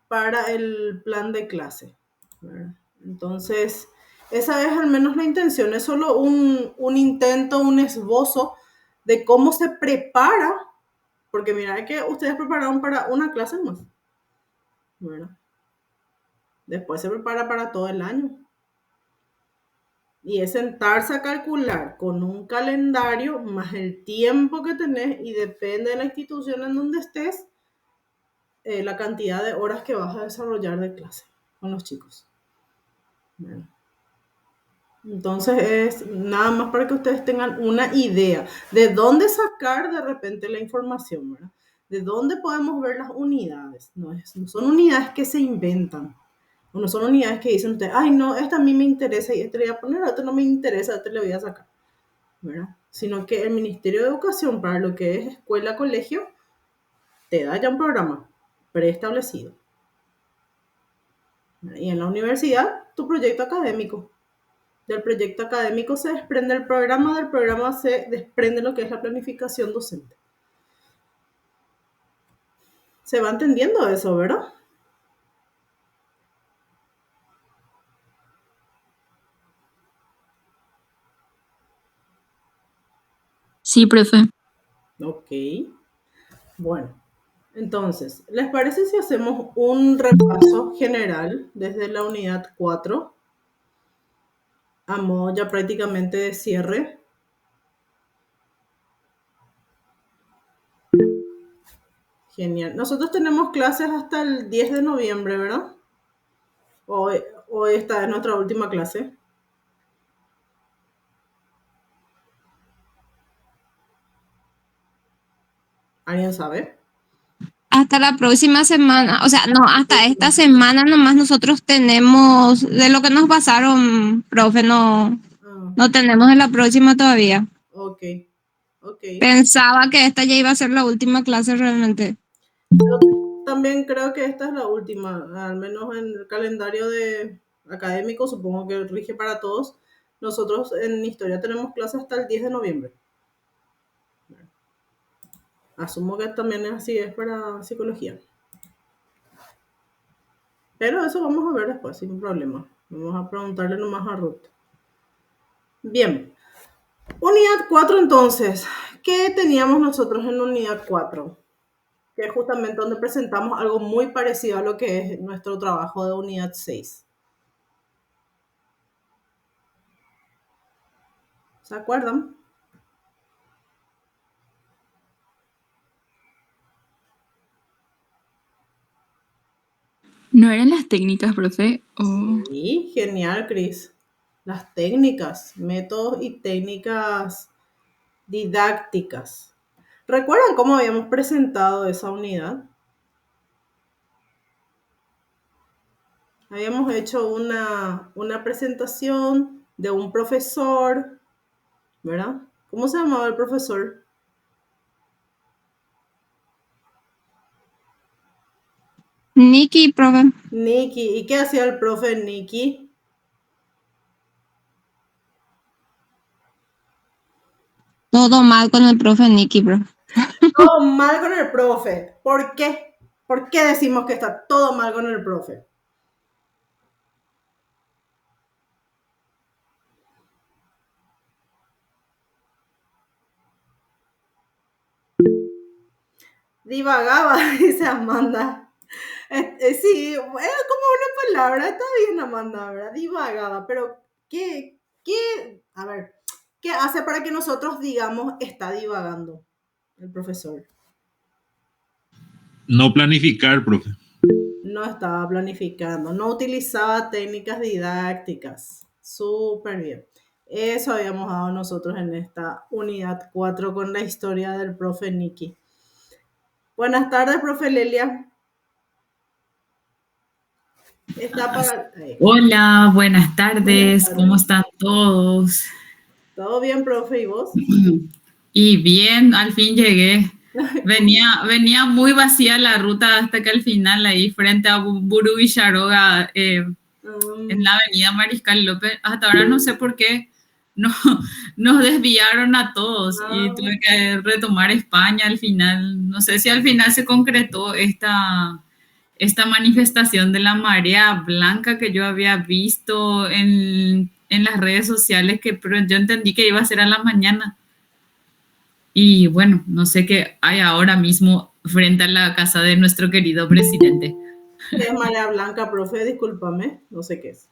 para el plan de clase, ¿verdad? Entonces, esa es al menos la intención, es solo un intento, un esbozo de cómo se prepara, porque mira que ustedes prepararon para una clase más, ¿verdad? Después se prepara para todo el año. Y es sentarse a calcular con un calendario más el tiempo que tenés y depende de la institución en donde estés, la cantidad de horas que vas a desarrollar de clase con los chicos. Bueno, entonces es nada más para que ustedes tengan una idea de dónde sacar de repente la información, ¿verdad? De dónde podemos ver las unidades. No son unidades que se inventan. O no son unidades que dicen ustedes, ay no, esta a mí me interesa y este le voy a poner, este no me interesa, este le voy a sacar, ¿verdad? Sino que el Ministerio de Educación para lo que es escuela, colegio, te da ya un programa preestablecido. Y en la universidad, tu proyecto académico. Del proyecto académico se desprende el programa, del programa se desprende lo que es la planificación docente. ¿Se va entendiendo eso, verdad? Sí, profe. Ok. Bueno, entonces, ¿les parece si hacemos un repaso general desde la unidad 4 a modo ya prácticamente de cierre? Genial. Nosotros tenemos clases hasta el 10 de noviembre, ¿verdad? Hoy, hoy esta es nuestra última clase. ¿Alguien sabe? Hasta la próxima semana, o sea, no, hasta esta semana nomás nosotros tenemos, de lo que nos pasaron, profe, no, Ah, no tenemos en la próxima todavía. ok, ok. Pensaba que esta ya iba a ser la última clase realmente. Yo también creo que esta es la última, al menos en el calendario de académico, supongo que rige para todos. Nosotros en historia tenemos clases hasta el 10 de noviembre. Asumo que también es así, es para psicología. Pero eso vamos a ver después, sin problema. Vamos a preguntarle nomás a Ruth. Bien. Unidad 4 entonces. ¿Qué teníamos nosotros en unidad 4? Que es justamente donde presentamos algo muy parecido a lo que es nuestro trabajo de unidad 6. ¿Se acuerdan? ¿No eran las técnicas, profe? Oh. Sí, genial, Cris. Las técnicas, métodos y técnicas didácticas. ¿Recuerdan cómo habíamos presentado esa unidad? Habíamos hecho una presentación de un profesor, ¿verdad? ¿Cómo se llamaba el profesor? Nikki, profe, Nicky. ¿Y qué hacía el profe Nicky? todo mal con el profe Nikki, bro. Todo mal con el profe. ¿Por qué? ¿Por qué decimos que está todo mal con el profe? Divagaba, dice Amanda. Sí, era como una palabra, está bien Amanda, ¿verdad? Divagaba, pero a ver, ¿qué hace para que nosotros digamos está divagando el profesor? No planificar, profe. No estaba planificando, no utilizaba técnicas didácticas. Súper bien. Eso habíamos dado nosotros en esta unidad 4 con la historia del profe Nicky. Buenas tardes, profe Lelia. Está para... Hola, buenas Buenas tardes, ¿cómo tardes. están todos? ¿Todo bien, profe? ¿Y vos? Y bien, al fin llegué. Venía muy vacía la ruta hasta que al final ahí frente a Burú y Charoga, en la avenida Mariscal López, hasta ahora no sé por qué no, nos desviaron a todos y Ah, tuve que retomar España al final. No sé si al final se concretó esta manifestación de la marea blanca que yo había visto en las redes sociales, pero yo entendí que iba a ser a la mañana. Y bueno, no sé qué hay ahora mismo frente a la casa de nuestro querido presidente. ¿Qué es marea blanca, profe? Discúlpame, no sé qué es.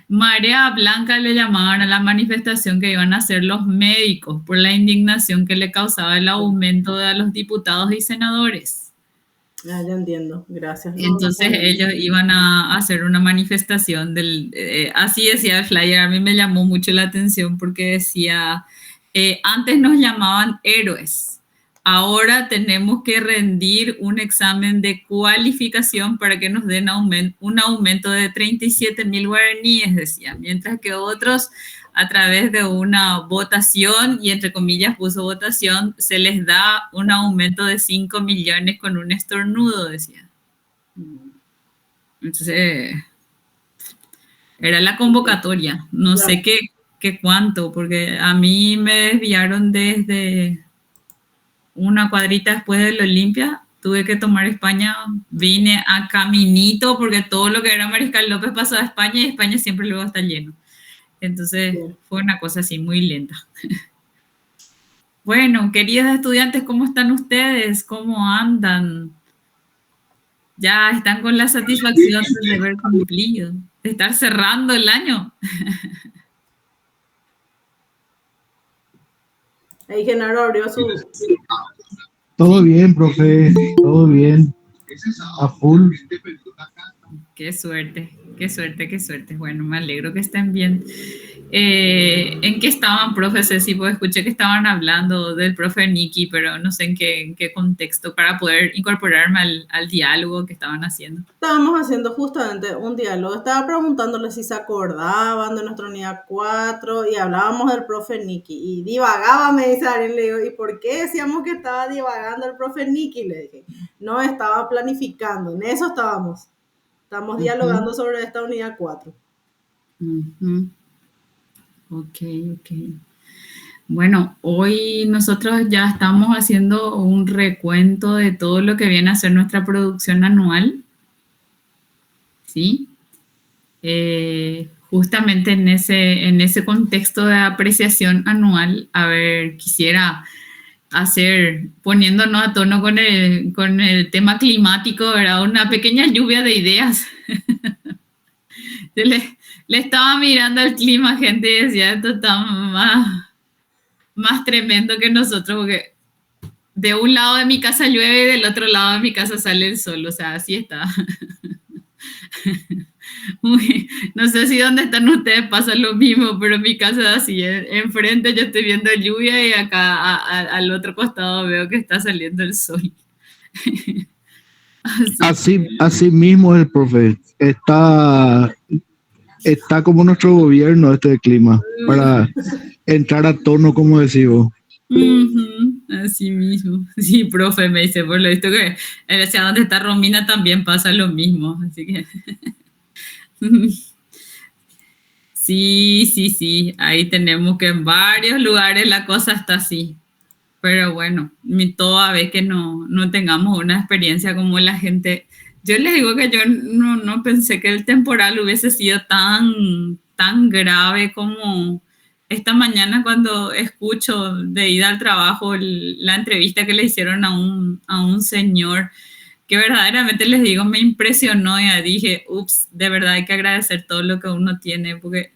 Marea blanca le llamaban a la manifestación que iban a hacer los médicos por la indignación que le causaba el aumento de los diputados y senadores. Ah, ya entiendo, gracias. Entonces ellos iban a hacer una manifestación así decía el flyer. A mí me llamó mucho la atención porque decía, antes nos llamaban héroes, ahora tenemos que rendir un examen de cualificación para que nos den un aumento de 37.000 guaraníes, decía, mientras que otros a través de una votación, y entre comillas puso votación, se les da un aumento de 5 millones con un estornudo, decía. Entonces, era la convocatoria, no sé qué cuánto, porque a mí me desviaron desde una cuadrita después del Olimpia, tuve que tomar España, vine a caminito, porque todo lo que era Mariscal López pasó a España y España siempre luego está lleno. Entonces, fue una cosa así muy lenta. Bueno, queridos estudiantes, ¿cómo están ustedes? ¿Cómo andan? Ya están con la satisfacción de haber cumplido, de estar cerrando el año. Ahí Genaro abrió su... Todo bien, profe, todo bien. A full. Qué suerte, qué suerte, qué suerte. Bueno, me alegro que estén bien. ¿En qué estaban, profe Ceci? Pues escuché que estaban hablando del profe Nicky, pero no sé en qué contexto, para poder incorporarme al diálogo que estaban haciendo. Estábamos haciendo justamente un diálogo. Estaba preguntándole si se acordaban de nuestra unidad 4 y hablábamos del profe Nicky. Y divagaba, me dice Ariel, le digo, ¿y por qué decíamos que estaba divagando el profe Nicky? Le dije, no, estaba planificando, en eso estábamos. Estamos dialogando sobre esta unidad 4. Ok. Bueno, hoy nosotros ya estamos haciendo un recuento de todo lo que viene a ser nuestra producción anual. ¿Sí? Justamente en ese contexto de apreciación anual, a ver, quisiera poniéndonos a tono con el tema climático, ¿verdad? Una pequeña lluvia de ideas. Yo le estaba mirando al clima, gente, y decía, esto está más tremendo que nosotros, porque de un lado de mi casa llueve y del otro lado de mi casa sale el sol, o sea, así está. No sé si donde están ustedes pasa lo mismo, pero en mi casa es así, enfrente yo estoy viendo lluvia y acá al otro costado veo que está saliendo el sol. Así mismo el profe, está como nuestro gobierno de clima, para entrar a tono, como decimos. Así mismo. Sí, profe, me dice, por lo visto que hacia donde está Romina también pasa lo mismo, así que... Sí, ahí tenemos que en varios lugares la cosa está así, pero bueno, toda vez que no tengamos una experiencia como la gente, yo les digo que yo no pensé que el temporal hubiese sido tan grave como esta mañana cuando escucho de ida al trabajo la entrevista que le hicieron a un señor que verdaderamente les digo me impresionó. Ya dije, ups, de verdad hay que agradecer todo lo que uno tiene, porque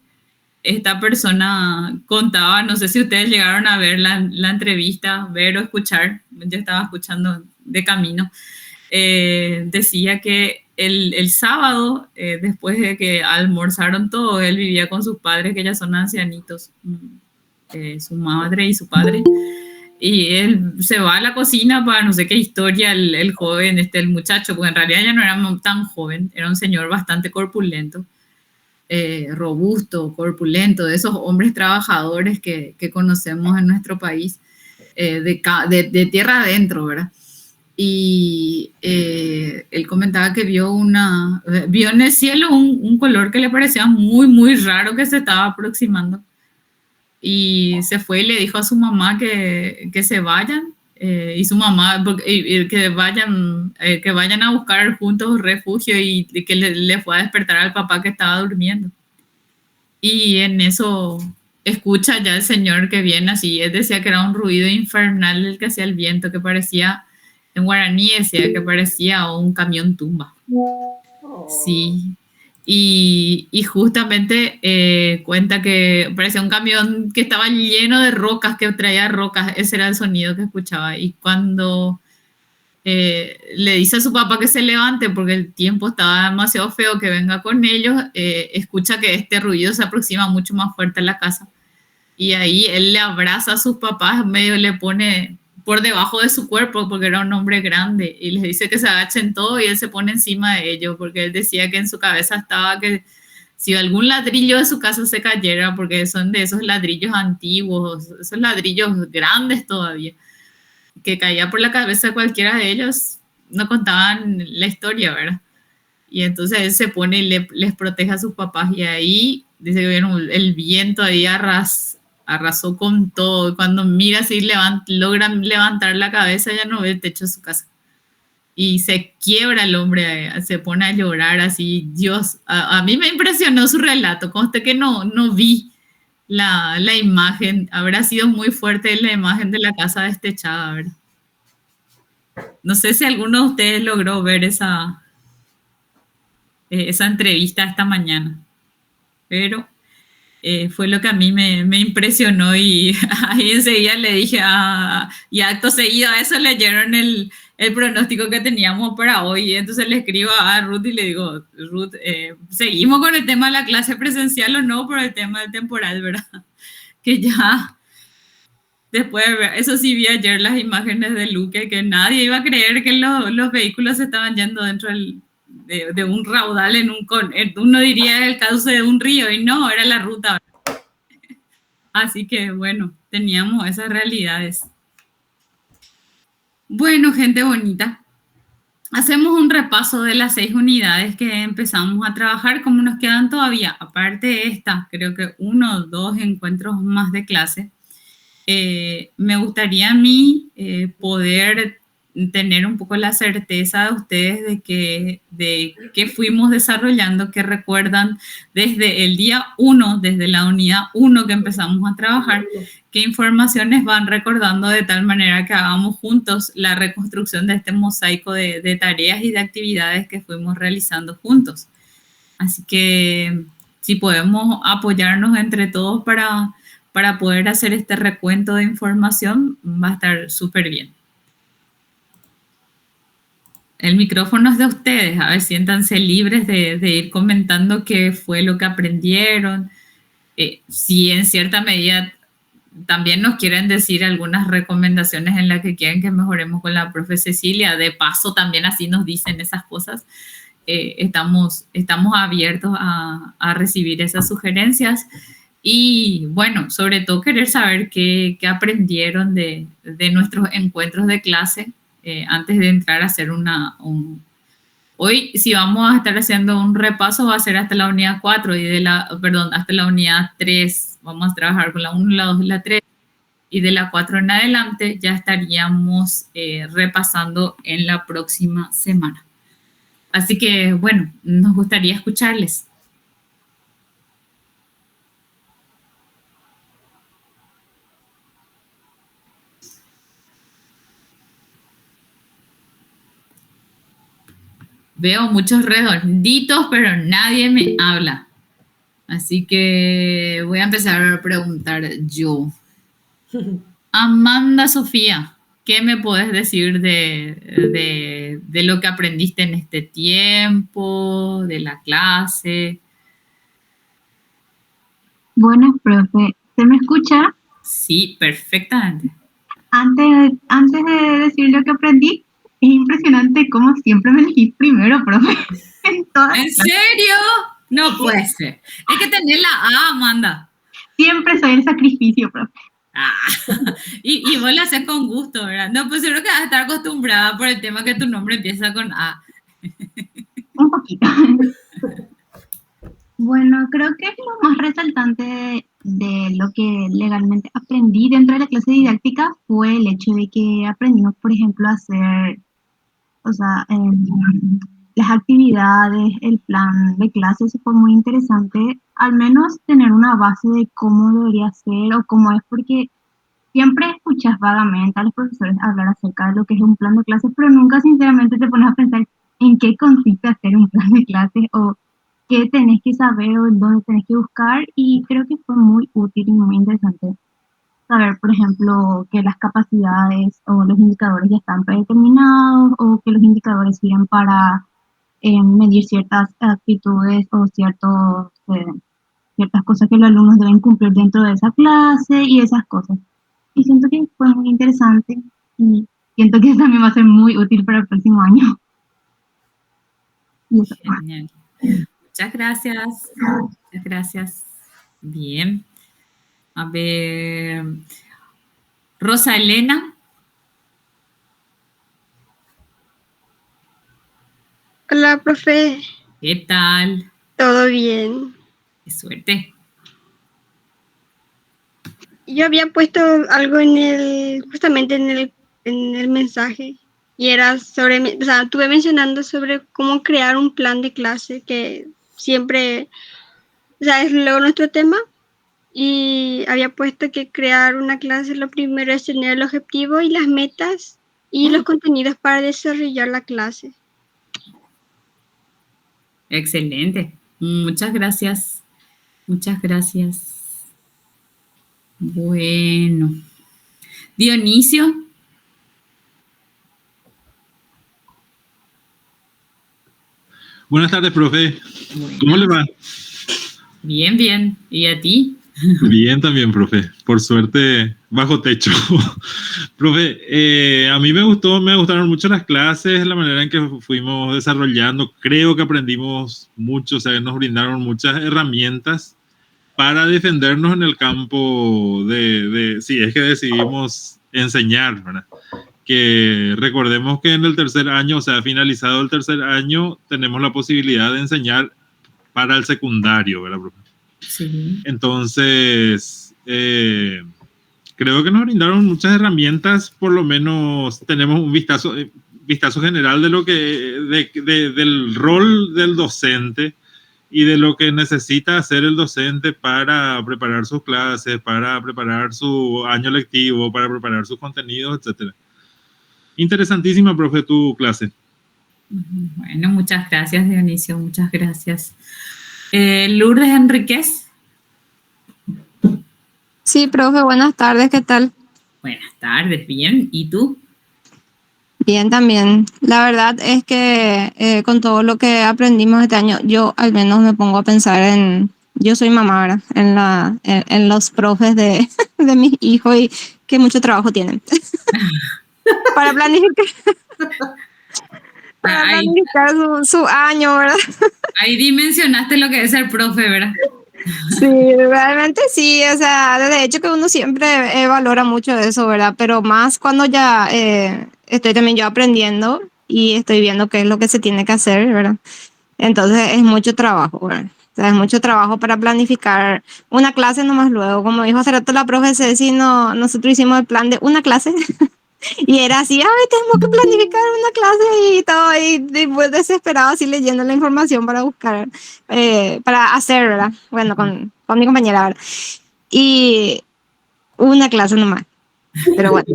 esta persona contaba, no sé si ustedes llegaron a ver la entrevista, ver o escuchar, yo estaba escuchando de camino, decía que el sábado, después de que almorzaron todo, él vivía con sus padres, que ya son ancianitos, su madre y su padre, y él se va a la cocina para no sé qué historia, el joven, el muchacho, porque en realidad ya no era tan joven, era un señor bastante corpulento, robusto, corpulento, de esos hombres trabajadores que conocemos en nuestro país, de tierra adentro, ¿verdad? Y él comentaba que vio en el cielo un color que le parecía muy, muy raro que se estaba aproximando. Y se fue y le dijo a su mamá que se vayan, y su mamá, y que vayan a buscar juntos refugio y que le fue a despertar al papá que estaba durmiendo. Y en eso escucha ya el señor que viene así, él decía que era un ruido infernal el que hacía el viento, que parecía, en guaraní decía que parecía un camión tumba. Sí. Y justamente cuenta que parecía un camión que estaba lleno de rocas, que traía rocas, ese era el sonido que escuchaba. Y cuando le dice a su papá que se levante porque el tiempo estaba demasiado feo, que venga con ellos, escucha que este ruido se aproxima mucho más fuerte a la casa. Y ahí él le abraza a sus papás, medio le pone por debajo de su cuerpo porque era un hombre grande y les dice que se agachen todo y él se pone encima de ellos porque él decía que en su cabeza estaba que si algún ladrillo de su casa se cayera, porque son de esos ladrillos antiguos, esos ladrillos grandes todavía, que caía por la cabeza de cualquiera de ellos, no contaban la historia, ¿verdad? Y entonces él se pone y les protege a sus papás y ahí dice que bueno, el viento ahí arrasó con todo. Cuando mira así, logran levantar la cabeza, ya no ve el techo de su casa. Y se quiebra el hombre, se pone a llorar así. Dios, a mí me impresionó su relato. Conste que no vi la imagen. Habrá sido muy fuerte la imagen de la casa destechada, ¿verdad? No sé si alguno de ustedes logró ver esa entrevista esta mañana, pero fue lo que a mí me impresionó y ahí enseguida le dije, y acto seguido a eso leyeron el pronóstico que teníamos para hoy, entonces le escribo a Ruth y le digo, Ruth, ¿seguimos con el tema de la clase presencial o no por el tema del temporal, verdad? Que ya, después de ver, eso sí vi ayer las imágenes de Luque, que nadie iba a creer que los vehículos se estaban yendo dentro de un raudal uno diría el cauce de un río y no, era la ruta. Así que bueno, teníamos esas realidades. Bueno, gente bonita, hacemos un repaso de las 6 unidades que empezamos a trabajar, como nos quedan todavía, aparte de esta, creo que 1 o 2 encuentros más de clase. Me gustaría a mí poder tener un poco la certeza de ustedes de que fuimos desarrollando, que recuerdan desde el día 1, desde la unidad 1 que empezamos a trabajar, qué informaciones van recordando de tal manera que hagamos juntos la reconstrucción de este mosaico de tareas y de actividades que fuimos realizando juntos. Así que si podemos apoyarnos entre todos para poder hacer este recuento de información, va a estar súper bien. El micrófono es de ustedes, a ver, siéntanse libres de ir comentando qué fue lo que aprendieron. Si en cierta medida también nos quieren decir algunas recomendaciones en las que quieren que mejoremos con la profe Cecilia, de paso también así nos dicen esas cosas. Estamos abiertos a recibir esas sugerencias. Y bueno, sobre todo querer saber qué aprendieron de nuestros encuentros de clase antes de entrar a hacer Hoy, si vamos a estar haciendo un repaso, va a ser hasta la unidad 4 hasta la unidad 3. Vamos a trabajar con la 1, la 2 y la 3. Y de la 4 en adelante ya estaríamos repasando en la próxima semana. Así que, bueno, nos gustaría escucharles. Veo muchos redonditos, pero nadie me habla. Así que voy a empezar a preguntar yo. Amanda Sofía, ¿qué me puedes decir de lo que aprendiste en este tiempo, de la clase? Bueno, profe, ¿se me escucha? Sí, perfectamente. Antes de decir lo que aprendí, es impresionante cómo siempre me elegí primero, profe. ¿En serio? No puede ser. Hay que tener la A, Amanda. Siempre soy el sacrificio, profe. Y vos lo haces con gusto, ¿verdad? No, pues seguro que vas a estar acostumbrada por el tema que tu nombre empieza con A. Un poquito. Bueno, creo que lo más resaltante de lo que legalmente aprendí dentro de la clase didáctica fue el hecho de que aprendimos, por ejemplo, a hacer, o sea, las actividades, el plan de clases fue muy interesante, al menos tener una base de cómo debería ser o cómo es, porque siempre escuchas vagamente a los profesores hablar acerca de lo que es un plan de clases, pero nunca sinceramente te pones a pensar en qué consiste hacer un plan de clases o qué tenés que saber o dónde tenés que buscar, y creo que fue muy útil y muy interesante saber, por ejemplo, que las capacidades o los indicadores ya están predeterminados o que los indicadores sirven para medir ciertas actitudes o ciertas cosas que los alumnos deben cumplir dentro de esa clase y esas cosas. Y siento que fue muy interesante y siento que también va a ser muy útil para el próximo año. Y eso. Genial. Muchas gracias. Muchas gracias. Bien. A ver. Rosa Elena. Hola, profe. ¿Qué tal? ¿Todo bien? Qué suerte. Yo había puesto algo justamente en el mensaje, y era sobre, o sea, estuve mencionando sobre cómo crear un plan de clase, que siempre, o sea, es luego nuestro tema, y había puesto que crear una clase, lo primero es tener el objetivo y las metas y los contenidos para desarrollar la clase. Excelente. Muchas gracias. Muchas gracias. Bueno. Dionisio. Buenas tardes, profe. ¿Cómo le va? Bien, bien. ¿Y a ti? Bien también, profe. Por suerte, bajo techo. Profe, a mí me gustaron mucho las clases, la manera en que fuimos desarrollando. Creo que aprendimos mucho, o sea, nos brindaron muchas herramientas para defendernos en el campo si es que decidimos enseñar, ¿verdad? Que recordemos que en el tercer año, o sea, finalizado el tercer año, tenemos la posibilidad de enseñar para el secundario, ¿verdad, profe? Sí. Entonces, creo que nos brindaron muchas herramientas, por lo menos tenemos un vistazo general de lo que, del rol del docente y de lo que necesita hacer el docente para preparar sus clases, para preparar su año lectivo, para preparar sus contenidos, etcétera. Interesantísima, profe, tu clase. Bueno, muchas gracias, Dionisio, muchas gracias. Lourdes Enríquez. Sí, profe, buenas tardes, ¿qué tal? Buenas tardes, bien. ¿Y tú? Bien también. La verdad es que con todo lo que aprendimos este año, yo al menos me pongo a pensar yo soy mamá, ¿verdad? En los profes de mis hijos y que mucho trabajo tienen. Para planificar. Para planificar su año, ¿verdad? Ahí dimensionaste lo que es ser profe, ¿verdad? Sí, realmente sí, o sea, de hecho que uno siempre valora mucho eso, ¿verdad? Pero más cuando ya estoy también yo aprendiendo y estoy viendo qué es lo que se tiene que hacer, ¿verdad? Entonces es mucho trabajo, ¿verdad? O sea, es mucho trabajo para planificar una clase nomás luego. Como dijo hace rato la profe Ceci, nosotros hicimos el plan de una clase y era así, ay, tenemos que planificar una clase y todo, y después desesperado así leyendo la información para buscar, para hacer, ¿verdad? Bueno, con mi compañera, ¿verdad? Y una clase nomás, pero bueno.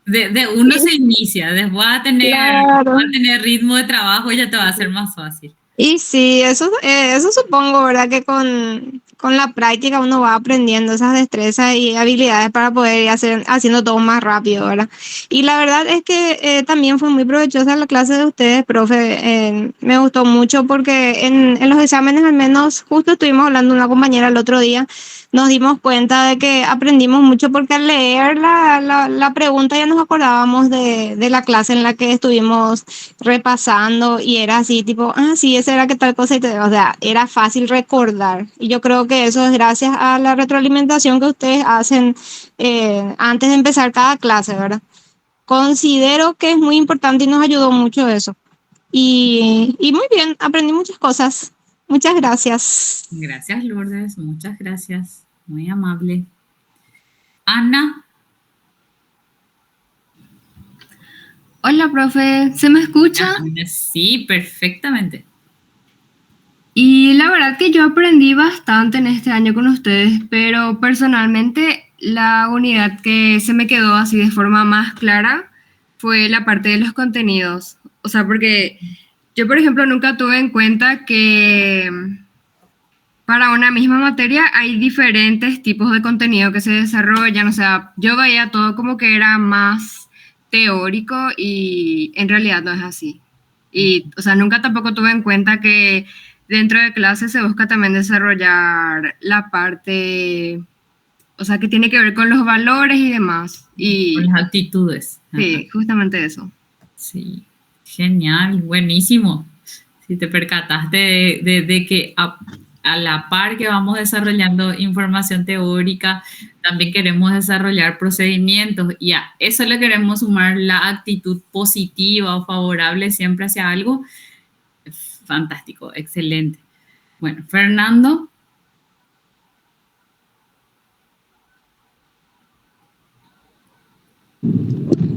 De uno se inicia, después va a tener ritmo de trabajo y ya te va a ser más fácil. Y sí, eso supongo, ¿verdad? Que con la práctica uno va aprendiendo esas destrezas y habilidades para poder ir haciendo todo más rápido, ¿verdad? Y la verdad es que también fue muy provechosa la clase de ustedes, profe. Me gustó mucho porque en los exámenes, al menos, justo estuvimos hablando una compañera el otro día, nos dimos cuenta de que aprendimos mucho porque al leer la pregunta ya nos acordábamos de la clase en la que estuvimos repasando y era así, tipo, sí, esa era que tal cosa, o sea, era fácil recordar. Y yo creo que eso es gracias a la retroalimentación que ustedes hacen antes de empezar cada clase, ¿verdad? Considero que es muy importante y nos ayudó mucho eso. Y muy bien, aprendí muchas cosas. Muchas gracias. Gracias, Lourdes. Muchas gracias. Muy amable. Ana. Hola, profe. ¿Se me escucha? Sí, perfectamente. Y la verdad que yo aprendí bastante en este año con ustedes, pero personalmente la unidad que se me quedó así de forma más clara fue la parte de los contenidos. O sea, porque yo, por ejemplo, nunca tuve en cuenta que para una misma materia hay diferentes tipos de contenido que se desarrollan. O sea, yo veía todo como que era más teórico y en realidad no es así. Y, o sea, nunca tampoco tuve en cuenta que dentro de clases se busca también desarrollar la parte, o sea, que tiene que ver con los valores y demás. Y, con las actitudes. Sí, Ajá. justamente eso. Sí, genial, buenísimo. Si te percataste de que a la par que vamos desarrollando información teórica, también queremos desarrollar procedimientos y a eso le queremos sumar la actitud positiva o favorable siempre hacia algo. Fantástico, excelente. Bueno, Fernando.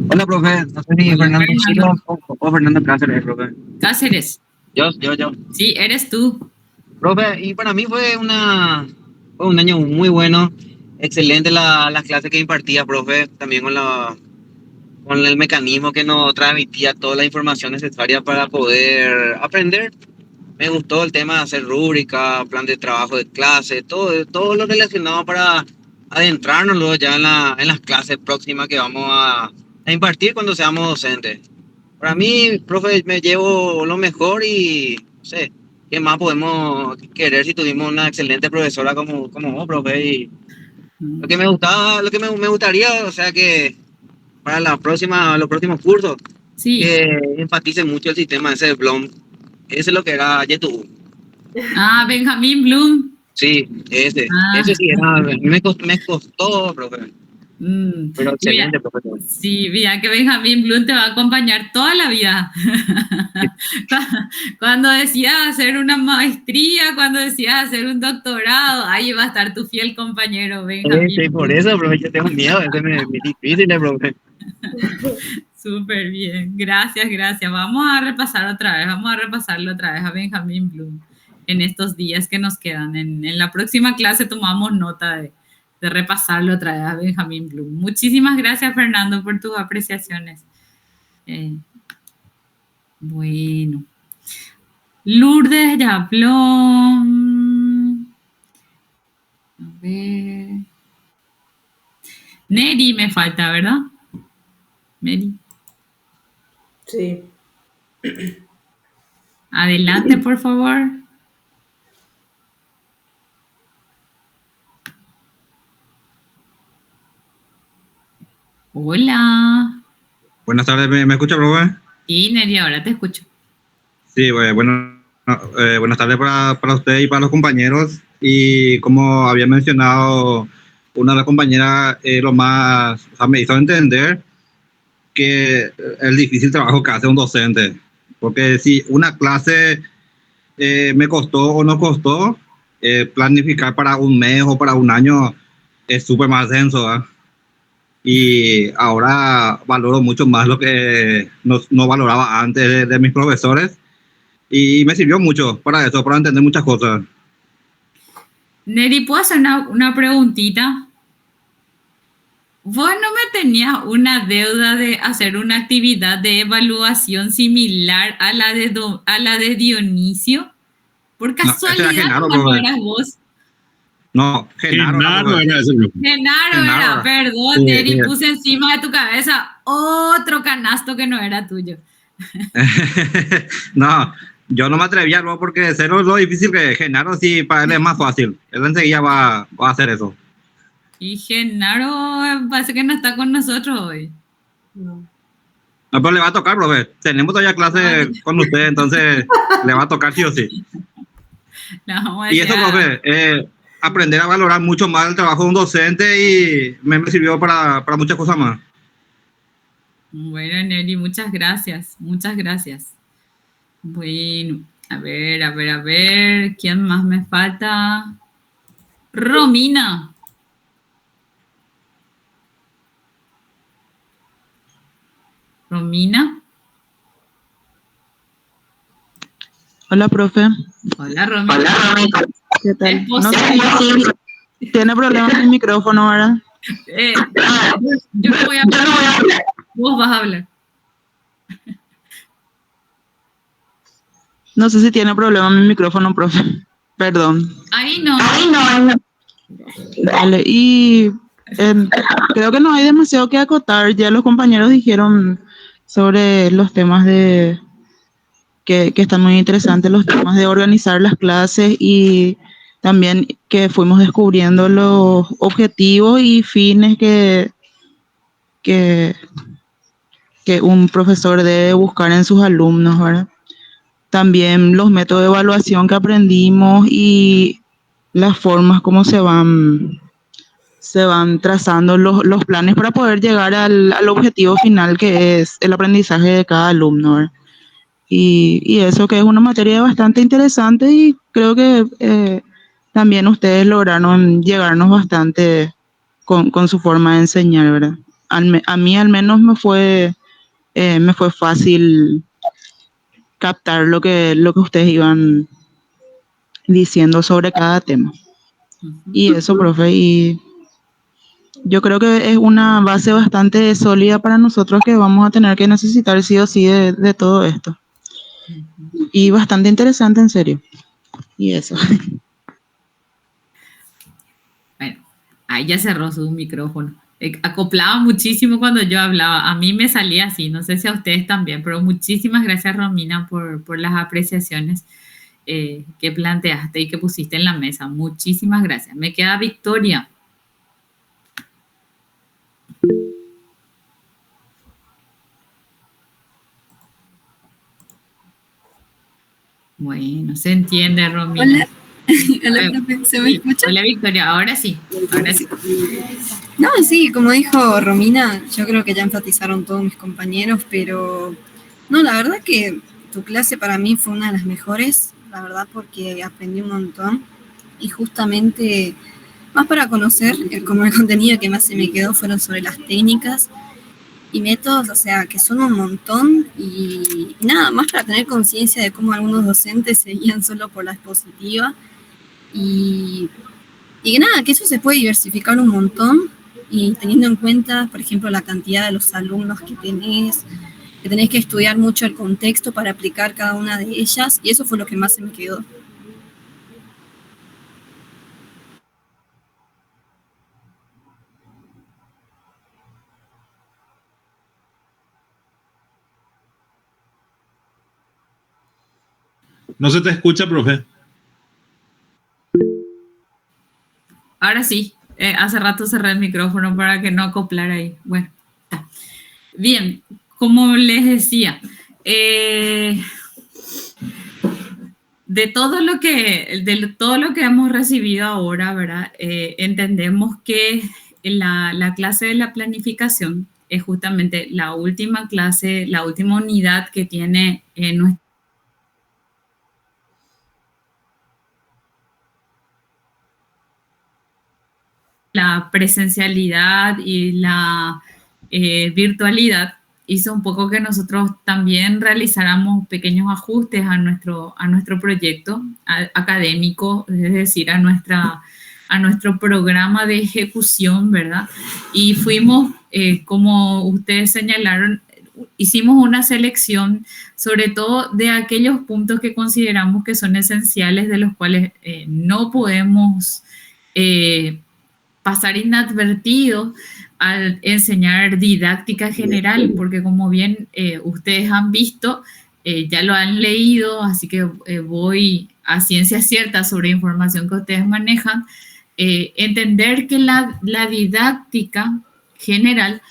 Hola, profe. No sé si Hola, Fernando Fernando. o Fernando Cáceres, profe. Cáceres. Yo. Sí, eres tú. Profe, y para mí fue un año muy bueno. Excelente las clases que impartía, profe. También con el mecanismo que nos transmitía toda la información necesaria para poder aprender. Me gustó el tema de hacer rúbrica, plan de trabajo de clase, todo lo relacionado para adentrarnos luego ya en las clases próximas que vamos a impartir cuando seamos docentes. Para mí, profe, me llevo lo mejor y no sé, ¿qué más podemos querer si tuvimos una excelente profesora como vos, profe? Y lo que me gustaba, me gustaría, o sea, que para los próximos cursos, sí, que enfatice mucho el sistema ese de Bloom. Ese es lo que era YouTube. Ah, Benjamín Bloom. Sí, ese sí era, me costó, profe. Pero excelente, Mira, profesor. sí, mira que Benjamín Bloom te va a acompañar toda la vida. Cuando decidas hacer una maestría, cuando decidas hacer un doctorado, ahí va a estar tu fiel compañero, Benjamín. Sí, por eso, profe, yo tengo miedo, ese es difícil, profe. Súper bien, gracias. Vamos a repasarlo otra vez a Benjamín Bloom en estos días que nos quedan. En la próxima clase tomamos nota de repasarlo otra vez a Benjamín Bloom. Muchísimas gracias, Fernando, por tus apreciaciones. Bueno. Lourdes Yaplón. A ver. Neri me falta, ¿verdad? Neri. Sí. Adelante, por favor. Hola. Buenas tardes, ¿me escucha, profe? Sí, Neri, ahora te escucho. Sí, bueno, buenas tardes para usted y para los compañeros. Y como había mencionado, una de las compañeras o sea, me hizo entender que el difícil trabajo que hace un docente. Porque si una clase me costó o no costó, planificar para un mes o para un año es súper más denso, ¿eh? Y ahora valoro mucho más lo que no valoraba antes de mis profesores y me sirvió mucho para eso, para entender muchas cosas. Neri, ¿puedo hacer una preguntita? ¿Vos no me tenías una deuda de hacer una actividad de evaluación similar a la de Dionisio? ¿Por casualidad no eras vos? No, Genaro era ese grupo. Genaro era, perdón, sí, Neri, puse encima de tu cabeza otro canasto que no era tuyo. No, yo no me atrevía luego porque sé lo difícil que Genaro, sí, para él es más fácil. Él enseguida va a hacer eso. Y Genaro parece que no está con nosotros hoy. No. No, pero le va a tocar, profe. Tenemos todavía clase con usted, entonces le va a tocar sí o sí. Y eso, profe, aprender a valorar mucho más el trabajo de un docente y me sirvió para muchas cosas más. Bueno, Nelly, muchas gracias. Bueno, A ver, ¿quién más me falta? Romina. Romina. Hola, profe. Hola, Romina. ¿Qué tal? No sé si tiene problemas con el micrófono, ¿verdad? Yo no voy a hablar. Vos vas a hablar. No sé si tiene problema mi micrófono, profe. Perdón. Ahí no. Vale, y creo que no hay demasiado que acotar. Ya los compañeros dijeron sobre los temas que están muy interesantes, los temas de organizar las clases y también que fuimos descubriendo los objetivos y fines que un profesor debe buscar en sus alumnos, ¿verdad? También los métodos de evaluación que aprendimos y las formas como se van trazando los planes para poder llegar al objetivo final, que es el aprendizaje de cada alumno, ¿verdad? Y eso que es una materia bastante interesante y creo que también ustedes lograron llegarnos bastante con su forma de enseñar, ¿verdad? A mí al menos me fue fácil captar lo que ustedes iban diciendo sobre cada tema. Y eso, profe, y yo creo que es una base bastante sólida para nosotros que vamos a tener que necesitar sí o sí de todo esto. Y bastante interesante, en serio. Y eso. Bueno, ahí ya cerró su micrófono. Acoplaba muchísimo cuando yo hablaba. A mí me salía así, no sé si a ustedes también, pero muchísimas gracias, Romina, por las apreciaciones que planteaste y que pusiste en la mesa. Muchísimas gracias. Me queda Victoria. Bueno, se entiende, Romina. Hola. Hola, profe, ¿se me escucha? Hola, Victoria, ahora sí. No, sí, como dijo Romina, yo creo que ya enfatizaron todos mis compañeros, pero no, la verdad que tu clase para mí fue una de las mejores, la verdad, porque aprendí un montón y justamente más para conocer, como el contenido que más se me quedó fueron sobre las técnicas y métodos, o sea, que son un montón y nada, más para tener conciencia de cómo algunos docentes se guían solo por la expositiva y que nada, que eso se puede diversificar un montón y teniendo en cuenta, por ejemplo, la cantidad de los alumnos que tenés que estudiar mucho el contexto para aplicar cada una de ellas y eso fue lo que más se me quedó. No se te escucha, profe. Ahora sí, hace rato cerré el micrófono para que no acoplara ahí. Bueno, está. Bien, como les decía, de todo lo que hemos recibido ahora, ¿verdad? Entendemos que la clase de la planificación es justamente la última clase, la última unidad que tiene nuestra la presencialidad y la virtualidad hizo un poco que nosotros también realizáramos pequeños ajustes a nuestro proyecto académico, es decir, a nuestro programa de ejecución, ¿verdad? Y fuimos, como ustedes señalaron, hicimos una selección, sobre todo de aquellos puntos que consideramos que son esenciales, de los cuales no podemos pasar inadvertido al enseñar didáctica general, porque como bien ustedes han visto, ya lo han leído, así que voy a ciencia cierta sobre información que ustedes manejan, entender que la didáctica general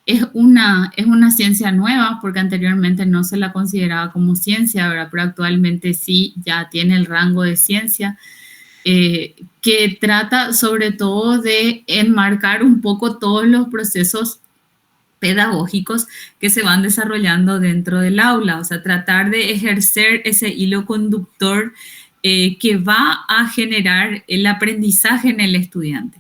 es una ciencia nueva, porque anteriormente no se la consideraba como ciencia, ¿verdad? Pero actualmente sí, ya tiene el rango de ciencia, que trata sobre todo de enmarcar un poco todos los procesos pedagógicos que se van desarrollando dentro del aula, o sea, tratar de ejercer ese hilo conductor que va a generar el aprendizaje en el estudiante.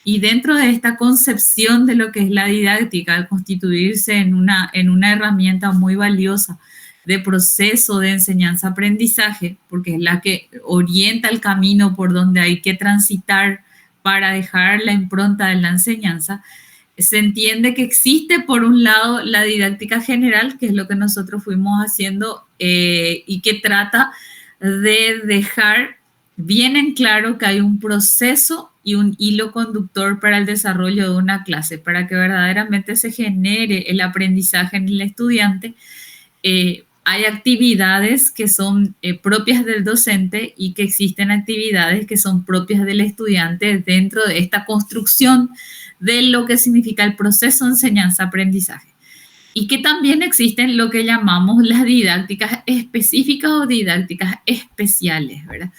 Y dentro de esta concepción de lo que es la didáctica, al constituirse en una herramienta muy valiosa de proceso de enseñanza-aprendizaje, porque es la que orienta el camino por donde hay que transitar para dejar la impronta de la enseñanza, se entiende que existe por un lado la didáctica general, que es lo que nosotros fuimos haciendo y que trata de dejar bien en claro que hay un proceso y un hilo conductor para el desarrollo de una clase, para que verdaderamente se genere el aprendizaje en el estudiante. Hay actividades que son propias del docente y que existen actividades que son propias del estudiante dentro de esta construcción de lo que significa el proceso de enseñanza-aprendizaje. Y que también existen lo que llamamos las didácticas específicas o didácticas especiales, ¿verdad?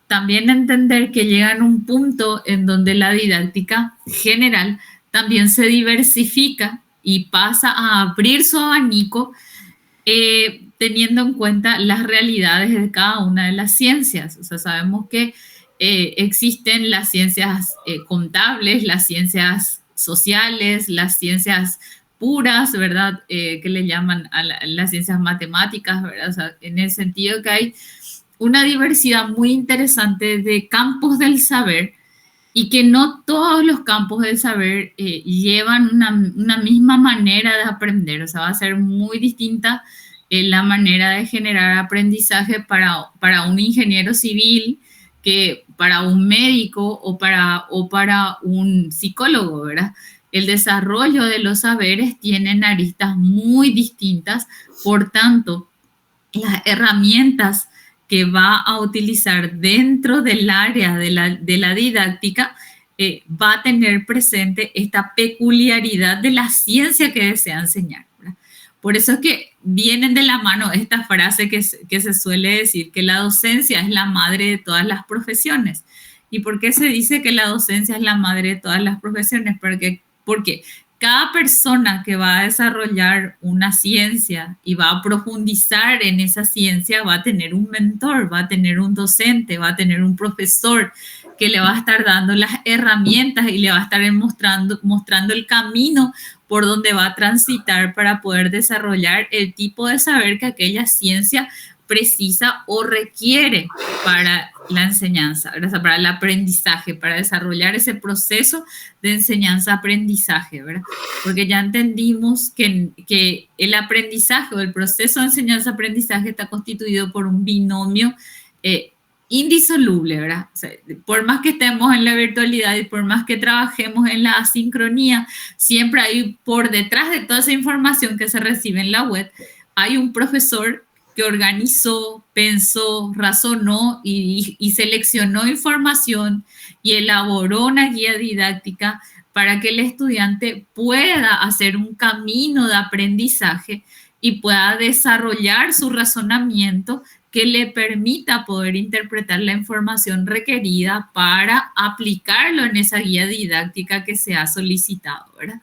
También entender que llegan a un punto en donde la didáctica general también se diversifica y pasa a abrir su abanico teniendo en cuenta las realidades de cada una de las ciencias. O sea, sabemos que existen las ciencias contables, las ciencias sociales, las ciencias puras, ¿verdad? Que le llaman a las ciencias matemáticas, ¿verdad? O sea, en el sentido que hay una diversidad muy interesante de campos del saber y que no todos los campos del saber llevan una misma manera de aprender. O sea, va a ser muy distinta la manera de generar aprendizaje para un ingeniero civil que para un médico o para un psicólogo, ¿verdad? El desarrollo de los saberes tienen aristas muy distintas, por tanto, las herramientas que va a utilizar dentro del área de la didáctica va a tener presente esta peculiaridad de la ciencia que desea enseñar, ¿verdad? Por eso es que vienen de la mano esta frase que se suele decir, que la docencia es la madre de todas las profesiones. ¿Y por qué se dice que la docencia es la madre de todas las profesiones? Porque cada persona que va a desarrollar una ciencia y va a profundizar en esa ciencia va a tener un mentor, va a tener un docente, va a tener un profesor que le va a estar dando las herramientas y le va a estar mostrando el camino por donde va a transitar para poder desarrollar el tipo de saber que aquella ciencia precisa o requiere para la enseñanza, ¿verdad? Para el aprendizaje, para desarrollar ese proceso de enseñanza-aprendizaje, ¿verdad? Porque ya entendimos que el aprendizaje o el proceso de enseñanza-aprendizaje está constituido por un binomio indisoluble, ¿verdad? O sea, por más que estemos en la virtualidad y por más que trabajemos en la asincronía, siempre hay por detrás de toda esa información que se recibe en la web, hay un profesor que organizó, pensó, razonó y seleccionó información y elaboró una guía didáctica para que el estudiante pueda hacer un camino de aprendizaje y pueda desarrollar su razonamiento que le permita poder interpretar la información requerida para aplicarlo en esa guía didáctica que se ha solicitado, ¿verdad?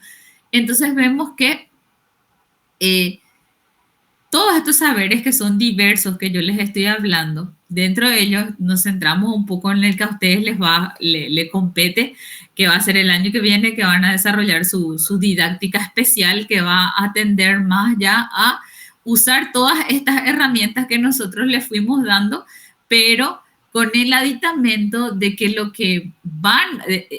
Entonces vemos que todos estos saberes que son diversos que yo les estoy hablando, dentro de ellos nos centramos un poco en el que a ustedes le compete, que va a ser el año que viene, que van a desarrollar su didáctica especial, que va a atender más ya a usar todas estas herramientas que nosotros les fuimos dando, pero con el aditamento de que lo que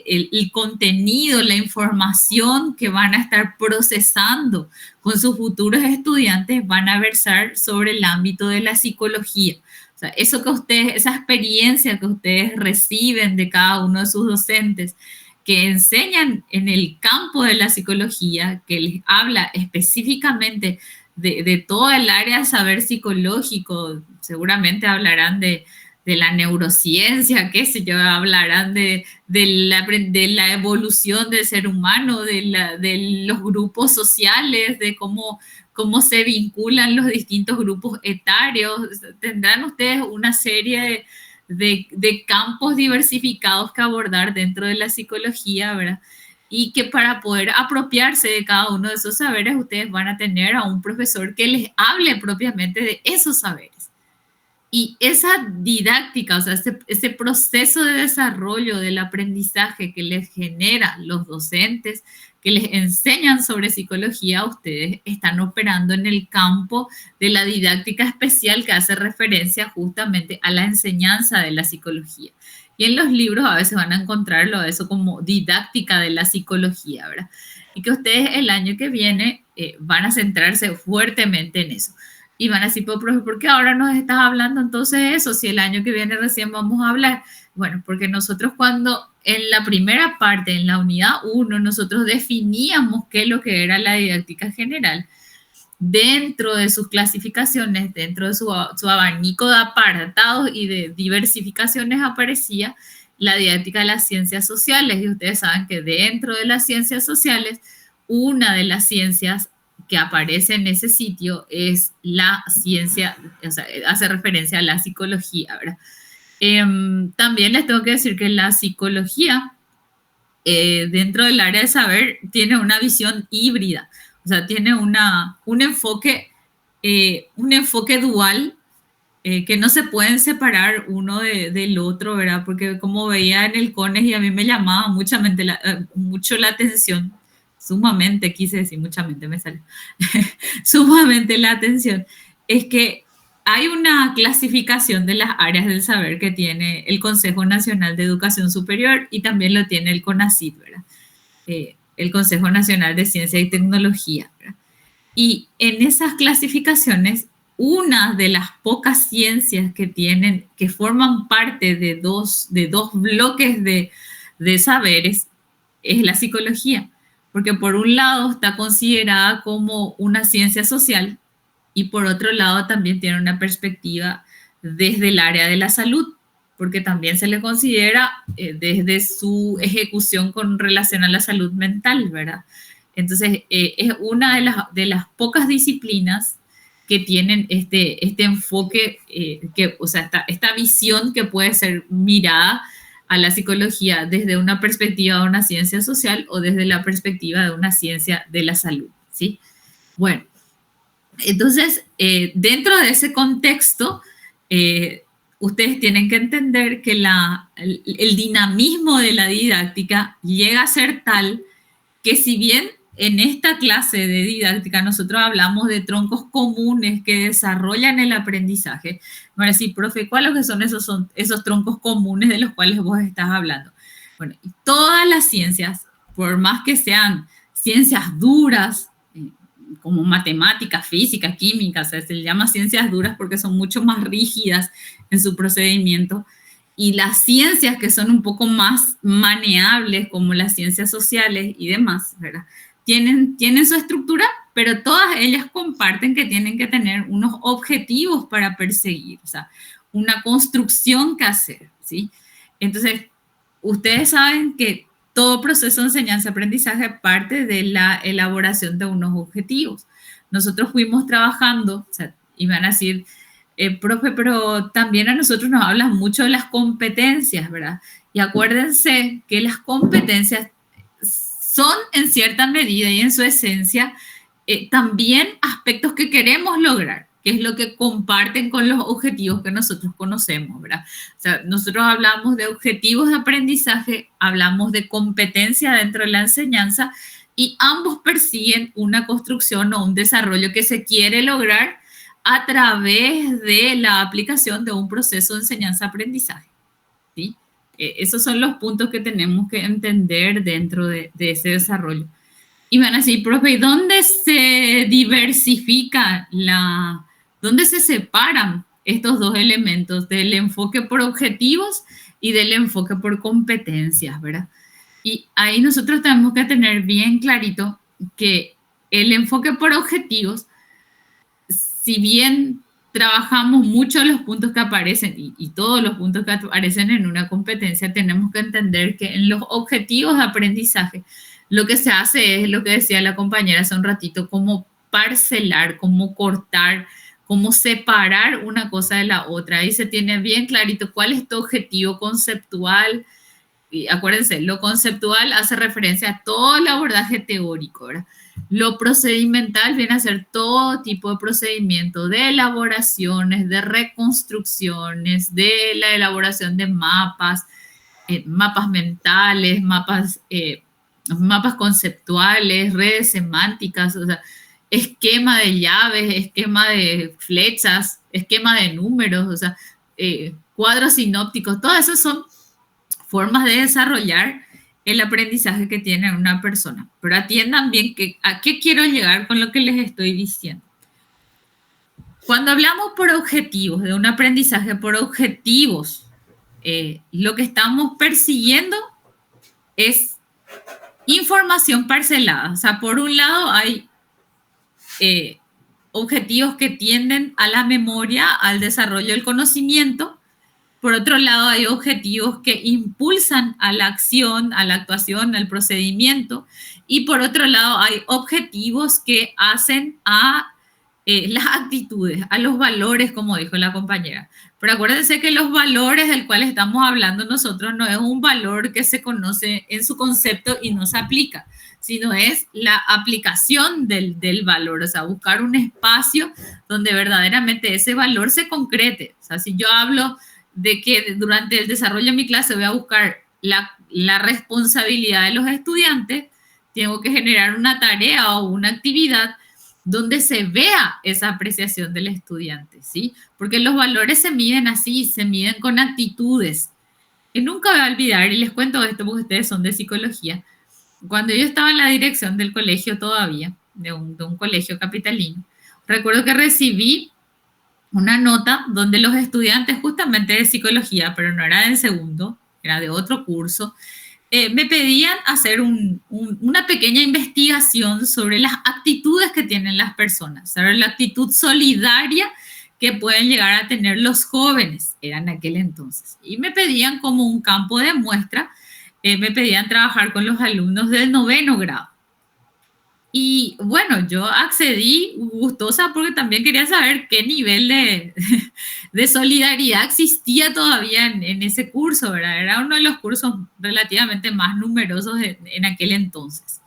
el contenido, la información que van a estar procesando con sus futuros estudiantes van a versar sobre el ámbito de la psicología. O sea, eso que ustedes, esa experiencia que ustedes reciben de cada uno de sus docentes, que enseñan en el campo de la psicología, que les habla específicamente de todo el área de saber psicológico, seguramente hablarán de la neurociencia, qué sé yo, hablarán de la evolución del ser humano, de los grupos sociales, de cómo se vinculan los distintos grupos etarios. Tendrán ustedes una serie de campos diversificados que abordar dentro de la psicología, ¿verdad? y que para poder apropiarse de cada uno de esos saberes, ustedes van a tener a un profesor que les hable propiamente de esos saberes. Y esa didáctica, o sea, ese proceso de desarrollo del aprendizaje que les genera los docentes, que les enseñan sobre psicología, ustedes están operando en el campo de la didáctica especial que hace referencia justamente a la enseñanza de la psicología. Y en los libros a veces van a encontrarlo eso como didáctica de la psicología, ¿verdad? Y que ustedes el año que viene van a centrarse fuertemente en eso. Y van a decir, pero profe, ¿por qué ahora nos estás hablando entonces eso? Si el año que viene recién vamos a hablar. Bueno, porque nosotros cuando en la primera parte, en la unidad 1, nosotros definíamos qué es lo que era la didáctica general. Dentro de sus clasificaciones, dentro de su abanico de apartados y de diversificaciones aparecía la didáctica de las ciencias sociales. Y ustedes saben que dentro de las ciencias sociales, una de las ciencias que aparece en ese sitio es la ciencia, o sea, hace referencia a la psicología, ¿verdad? También les tengo que decir que la psicología, dentro del área de saber, tiene una visión híbrida, o sea, tiene un enfoque dual, que no se pueden separar uno del otro, ¿verdad? Porque como veía en el CONES y a mí me llamaba mucho la atención, sumamente, quise decir muchamente, me salió, sumamente la atención, es que hay una clasificación de las áreas del saber que tiene el Consejo Nacional de Educación Superior y también lo tiene el CONACYT, ¿verdad? El Consejo Nacional de Ciencia y Tecnología, ¿verdad? Y en esas clasificaciones, una de las pocas ciencias que forman parte de dos bloques de saberes es la psicología. Porque por un lado está considerada como una ciencia social y por otro lado también tiene una perspectiva desde el área de la salud, porque también se le considera desde su ejecución con relación a la salud mental, ¿verdad? Entonces, es una de las pocas disciplinas que tienen este enfoque, o sea, esta visión que puede ser mirada a la psicología desde una perspectiva de una ciencia social o desde la perspectiva de una ciencia de la salud, ¿sí? Bueno, entonces, dentro de ese contexto, ustedes tienen que entender que el dinamismo de la didáctica llega a ser tal que si bien en esta clase de didáctica nosotros hablamos de troncos comunes que desarrollan el aprendizaje, van a decir, profe, ¿cuáles son esos troncos comunes de los cuales vos estás hablando? Bueno, todas las ciencias, por más que sean ciencias duras, como matemáticas, física, química, o sea, se les llama ciencias duras porque son mucho más rígidas en su procedimiento, y las ciencias que son un poco más maneables, como las ciencias sociales y demás, ¿verdad? Tienen su estructura, pero todas ellas comparten que tienen que tener unos objetivos para perseguir, o sea, una construcción que hacer, ¿sí? Entonces, ustedes saben que todo proceso de enseñanza-aprendizaje parte de la elaboración de unos objetivos. Nosotros fuimos trabajando, o sea, y van a decir, profe, pero también a nosotros nos hablan mucho de las competencias, ¿verdad? Y acuérdense que las competencias son en cierta medida y en su esencia también aspectos que queremos lograr, que es lo que comparten con los objetivos que nosotros conocemos, ¿verdad? O sea, nosotros hablamos de objetivos de aprendizaje, hablamos de competencia dentro de la enseñanza y ambos persiguen una construcción o un desarrollo que se quiere lograr a través de la aplicación de un proceso de enseñanza-aprendizaje, ¿sí? Esos son los puntos que tenemos que entender dentro de ese desarrollo. Y van a decir, profe, ¿y dónde se diversifica dónde se separan estos dos elementos del enfoque por objetivos y del enfoque por competencias, ¿verdad? Y ahí nosotros tenemos que tener bien clarito que el enfoque por objetivos, si bien trabajamos mucho los puntos que aparecen y todos los puntos que aparecen en una competencia, tenemos que entender que en los objetivos de aprendizaje lo que se hace es lo que decía la compañera hace un ratito, como parcelar, como cortar, como separar una cosa de la otra. Ahí se tiene bien clarito cuál es tu objetivo conceptual, y acuérdense, lo conceptual hace referencia a todo el abordaje teórico, ¿verdad? Lo procedimental viene a ser todo tipo de procedimiento, de elaboraciones, de reconstrucciones, de la elaboración de mapas, mapas mentales, mapas conceptuales, redes semánticas, o sea, esquema de llaves, esquema de flechas, esquema de números, o sea, cuadros sinópticos, todas esas son formas de desarrollar el aprendizaje que tiene una persona. Pero atiendan bien a qué quiero llegar con lo que les estoy diciendo. Cuando hablamos por objetivos, de un aprendizaje por objetivos, lo que estamos persiguiendo es información parcelada. O sea, por un lado hay objetivos que tienden a la memoria, al desarrollo del conocimiento. Por otro lado, hay objetivos que impulsan a la acción, a la actuación, al procedimiento. Y por otro lado, hay objetivos que hacen a las actitudes, a los valores, como dijo la compañera. Pero acuérdense que los valores del cual estamos hablando nosotros no es un valor que se conoce en su concepto y no se aplica, sino es la aplicación del valor, o sea, buscar un espacio donde verdaderamente ese valor se concrete. O sea, si yo hablo de que durante el desarrollo de mi clase voy a buscar la responsabilidad de los estudiantes, tengo que generar una tarea o una actividad donde se vea esa apreciación del estudiante, ¿sí? Porque los valores se miden así, se miden con actitudes. Y nunca voy a olvidar, y les cuento esto porque ustedes son de psicología, cuando yo estaba en la dirección del colegio todavía, de un colegio capitalino, recuerdo que recibí una nota donde los estudiantes justamente de psicología, pero no era del segundo, era de otro curso, me pedían hacer una pequeña investigación sobre las actitudes que tienen las personas, sobre la actitud solidaria que pueden llegar a tener los jóvenes, era en aquel entonces. Y me pedían como un campo de muestra, me pedían trabajar con los alumnos del 9º grado. Y bueno, yo accedí gustosa porque también quería saber qué nivel de solidaridad existía todavía en ese curso, ¿verdad? Era uno de los cursos relativamente más numerosos en aquel entonces.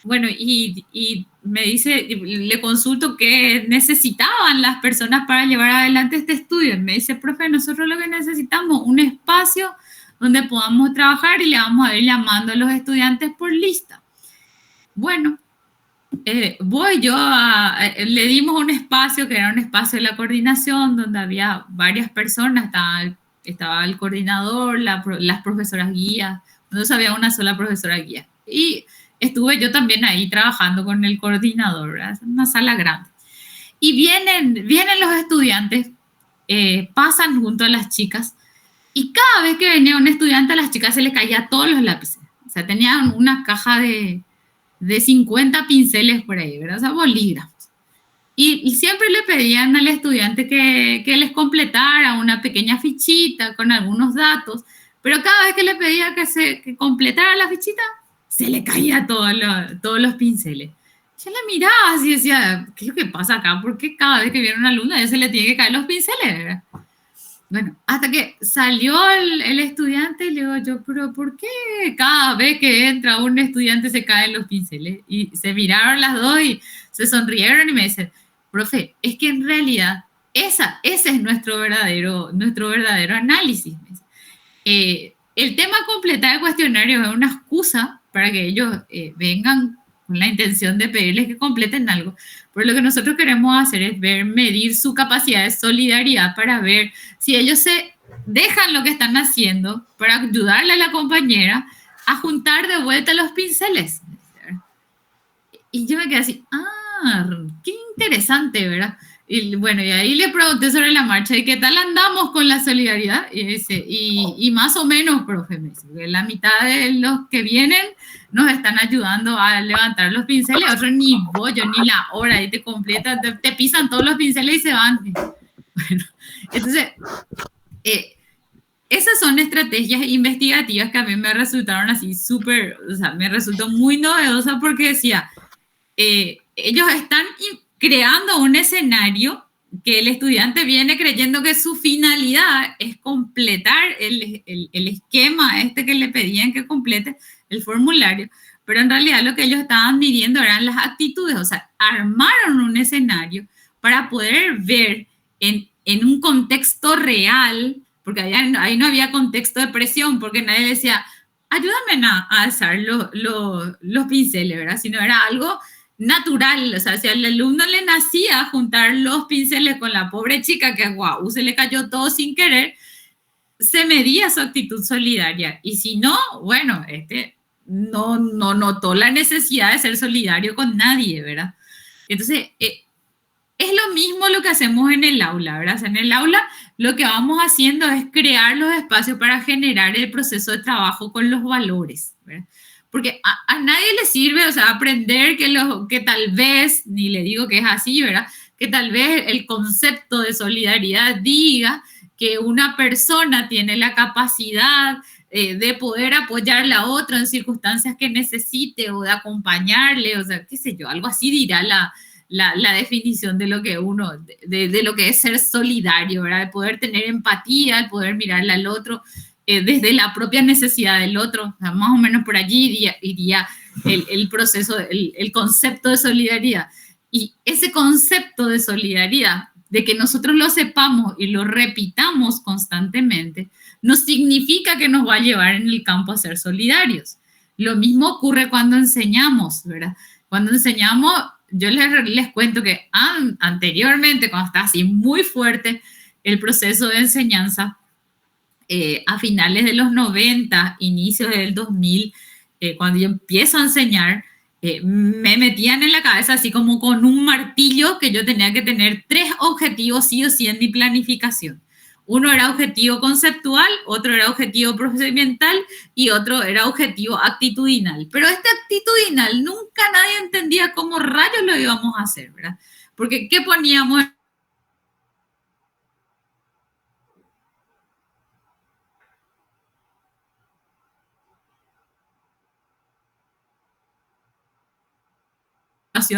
Bueno, y me dice, le consulto qué necesitaban las personas para llevar adelante este estudio. Me dice, profe, nosotros lo que necesitamos es un espacio donde podamos trabajar y le vamos a ir llamando a los estudiantes por lista. Bueno, le dimos un espacio que era un espacio de la coordinación donde había varias personas, estaba el coordinador, las profesoras guías, no había una sola profesora guía. Y estuve yo también ahí trabajando con el coordinador, ¿verdad? Una sala grande. Y vienen los estudiantes, pasan junto a las chicas, y cada vez que venía un estudiante a las chicas se les caía todos los lápices. O sea, tenían una caja de 50 pinceles por ahí, ¿verdad? O sea, bolígrafos. Y siempre le pedían al estudiante que les completara una pequeña fichita con algunos datos, pero cada vez que le pedía que completara la fichita, se le caía todos los pinceles. Yo le miraba así y decía, ¿qué es lo que pasa acá? ¿Por qué cada vez que viene una alumna a ella se le tiene que caer los pinceles, ¿verdad? Bueno, hasta que salió el estudiante y le digo yo, pero ¿por qué cada vez que entra un estudiante se caen los pinceles? Y se miraron las dos y se sonrieron y me dicen, profe, es que en realidad ese es nuestro verdadero análisis. El tema completar el cuestionario es una excusa para que ellos vengan con la intención de pedirles que completen algo. Pero lo que nosotros queremos hacer es medir su capacidad de solidaridad para ver si ellos se dejan lo que están haciendo para ayudarle a la compañera a juntar de vuelta los pinceles. Y yo me quedé así, qué interesante, ¿verdad? Y bueno, y ahí le pregunté sobre la marcha, ¿y qué tal andamos con la solidaridad? Y dice, y más o menos, profe, me dice, la mitad de los que vienen nos están ayudando a levantar los pinceles, otros ni bollo, ni la hora, y te completan, te pisan todos los pinceles y se van. Bueno, entonces, esas son estrategias investigativas que a mí me resultaron así súper, o sea, me resultó muy novedosa porque decía, ellos están creando un escenario que el estudiante viene creyendo que su finalidad es completar el esquema este que le pedían que complete, el formulario, pero en realidad lo que ellos estaban midiendo eran las actitudes, o sea, armaron un escenario para poder ver en un contexto real, porque ahí no había contexto de presión, porque nadie decía, ayúdame a alzar los pinceles, ¿verdad? Sino era algo natural, o sea, si al alumno le nacía juntar los pinceles con la pobre chica que, guau, se le cayó todo sin querer, se medía su actitud solidaria. Y si no, bueno, no notó la necesidad de ser solidario con nadie, ¿verdad? Entonces, es lo mismo lo que hacemos en el aula, ¿verdad? O sea, en el aula lo que vamos haciendo es crear los espacios para generar el proceso de trabajo con los valores, ¿verdad? Porque a nadie le sirve, o sea, aprender que tal vez, ni le digo que es así, ¿verdad? Que tal vez el concepto de solidaridad diga que una persona tiene la capacidad de poder apoyar a la otra en circunstancias que necesite o de acompañarle, o sea, qué sé yo, algo así dirá la definición de lo que de lo que es ser solidario, ¿verdad? De poder tener empatía, el poder mirarle al otro desde la propia necesidad del otro. O sea, más o menos por allí iría el proceso, el concepto de solidaridad. Y ese concepto de solidaridad, de que nosotros lo sepamos y lo repitamos constantemente, no significa que nos va a llevar en el campo a ser solidarios. Lo mismo ocurre cuando enseñamos, ¿verdad? Cuando enseñamos, yo les cuento que anteriormente, cuando estaba así muy fuerte el proceso de enseñanza, a finales de los 90, inicios del 2000, cuando yo empiezo a enseñar, me metían en la cabeza así como con un martillo que yo tenía que tener 3 objetivos sí o sí en mi planificación. Uno era objetivo conceptual, otro era objetivo procedimental y otro era objetivo actitudinal. Pero este actitudinal nunca nadie entendía cómo rayos lo íbamos a hacer, ¿verdad? Porque ¿qué poníamos?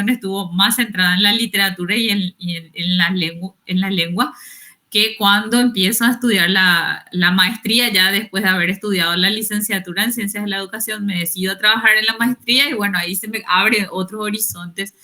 Estuvo más centrada en la literatura y en la lengua que cuando empiezo a estudiar la maestría, ya después de haber estudiado la licenciatura en Ciencias de la Educación, me decido a trabajar en la maestría y bueno, ahí se me abren otros horizontes.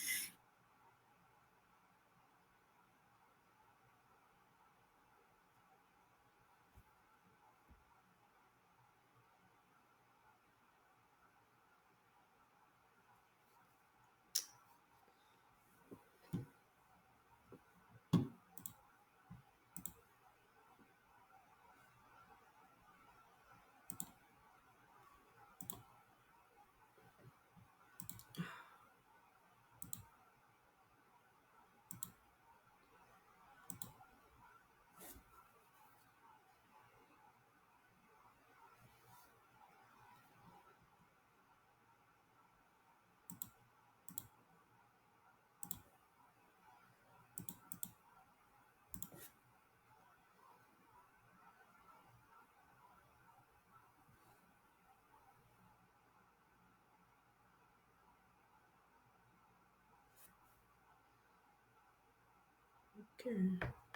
Okay.